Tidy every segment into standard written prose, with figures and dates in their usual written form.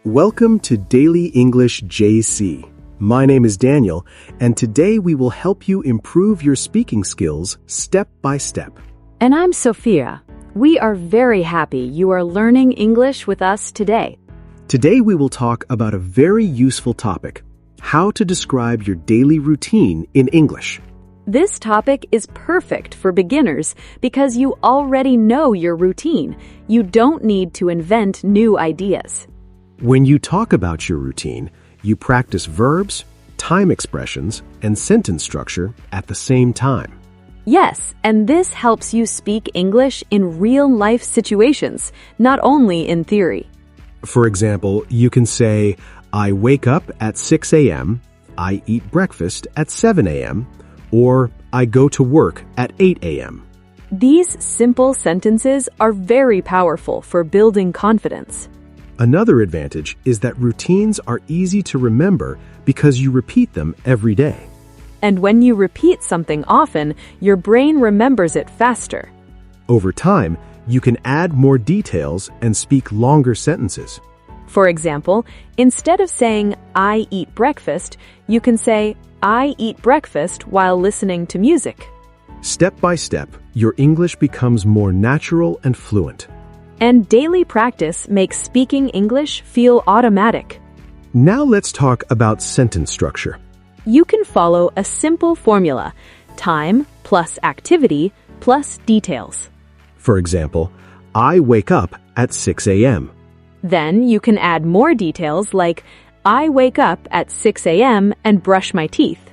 Welcome to Daily English JC. My name is Daniel, and today we will help you improve your speaking skills step by step. And I'm Sophia. We are very happy you are learning English with us today. Today we will talk about a very useful topic, how to describe your daily routine in English. This topic is perfect for beginners because you already know your routine. You don't need to invent new ideas. When you talk about your routine, you practice verbs, time expressions, and sentence structure at the same time. Yes, and this helps you speak English in real-life situations, not only in theory. For example, you can say, I wake up at 6 a.m., I eat breakfast at 7 a.m., or I go to work at 8 a.m. These simple sentences are very powerful for building confidence. Another advantage is that routines are easy to remember because you repeat them every day. And when you repeat something often, your brain remembers it faster. Over time, you can add more details and speak longer sentences. For example, instead of saying, I eat breakfast, you can say, I eat breakfast while listening to music. Step by step, your English becomes more natural and fluent. And daily practice makes speaking English feel automatic. Now let's talk about sentence structure. You can follow a simple formula, time plus activity plus details. For example, I wake up at 6 a.m. Then you can add more details like, I wake up at 6 a.m. and brush my teeth.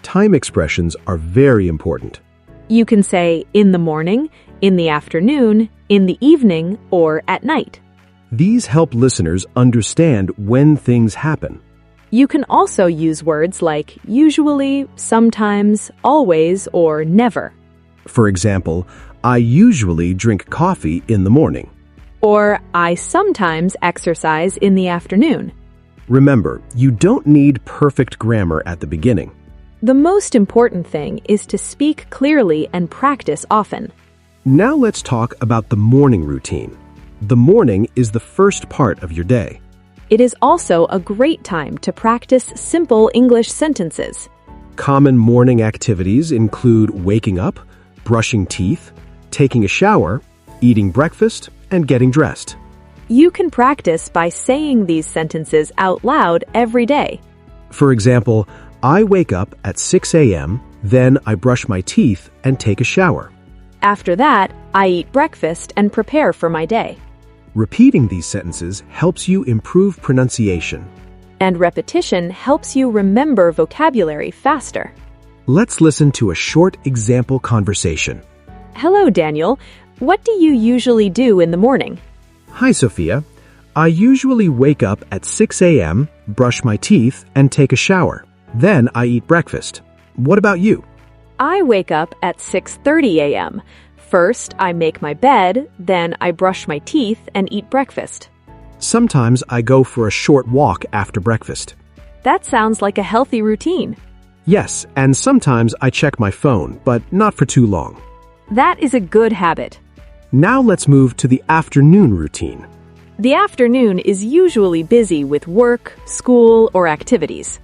Time expressions are very important. You can say in the morning, in the afternoon, in the evening, or at night. These help listeners understand when things happen. You can also use words like usually, sometimes, always, or never. For example, I usually drink coffee in the morning. Or I sometimes exercise in the afternoon. Remember, you don't need perfect grammar at the beginning. The most important thing is to speak clearly and practice often. Now let's talk about the morning routine. The morning is the first part of your day. It is also a great time to practice simple English sentences. Common morning activities include waking up, brushing teeth, taking a shower, eating breakfast, and getting dressed. You can practice by saying these sentences out loud every day. For example, I wake up at 6 a.m., then I brush my teeth and take a shower. After that, I eat breakfast and prepare for my day. Repeating these sentences helps you improve pronunciation. And repetition helps you remember vocabulary faster. Let's listen to a short example conversation. Hello, Daniel. What do you usually do in the morning? Hi, Sophia. I usually wake up at 6 a.m., brush my teeth, and take a shower. Then I eat breakfast. What about you? I wake up at 6:30 a.m. First, I make my bed, then I brush my teeth and eat breakfast. Sometimes I go for a short walk after breakfast. That sounds like a healthy routine. Yes, and sometimes I check my phone, but not for too long. That is a good habit. Now let's move to the afternoon routine. The afternoon is usually busy with work, school, or activities.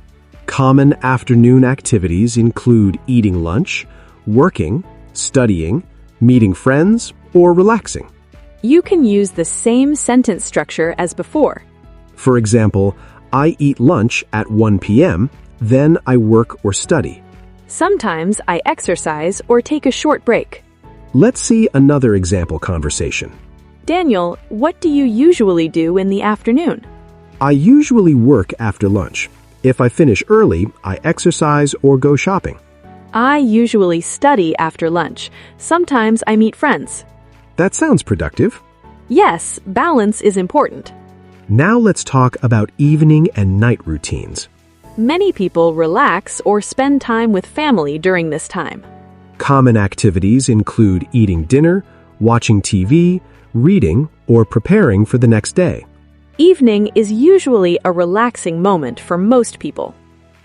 Common afternoon activities include eating lunch, working, studying, meeting friends, or relaxing. You can use the same sentence structure as before. For example, I eat lunch at 1 p.m., then I work or study. Sometimes I exercise or take a short break. Let's see another example conversation. Daniel, what do you usually do in the afternoon? I usually work after lunch. If I finish early, I exercise or go shopping. I usually study after lunch. Sometimes I meet friends. That sounds productive. Yes, balance is important. Now let's talk about evening and night routines. Many people relax or spend time with family during this time. Common activities include eating dinner, watching TV, reading, or preparing for the next day. Evening is usually a relaxing moment for most people.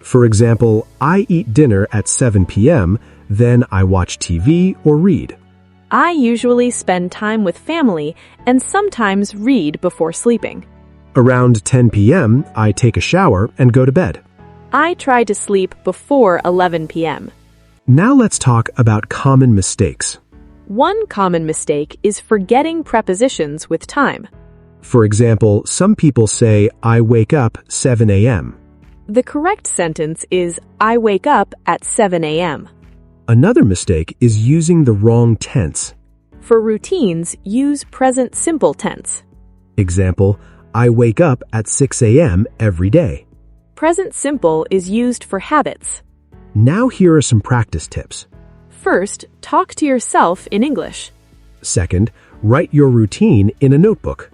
For example, I eat dinner at 7 p.m., then I watch TV or read. I usually spend time with family and sometimes read before sleeping. Around 10 p.m., I take a shower and go to bed. I try to sleep before 11 p.m. Now let's talk about common mistakes. One common mistake is forgetting prepositions with time. For example, some people say, I wake up 7 a.m. The correct sentence is, I wake up at 7 a.m. Another mistake is using the wrong tense. For routines, use present simple tense. Example, I wake up at 6 a.m. every day. Present simple is used for habits. Now here are some practice tips. First, talk to yourself in English. Second, write your routine in a notebook.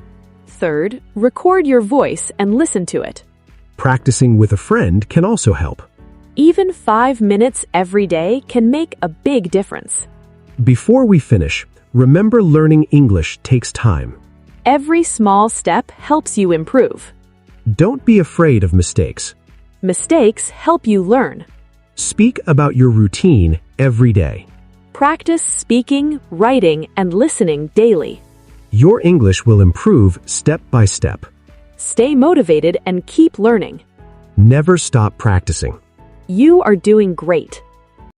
Third, record your voice and listen to it. Practicing with a friend can also help. Even 5 minutes every day can make a big difference. Before we finish, remember learning English takes time. Every small step helps you improve. Don't be afraid of mistakes. Mistakes help you learn. Speak about your routine every day. Practice speaking, writing, and listening daily. Your English will improve step by step. Stay motivated and keep learning. Never stop practicing. You are doing great.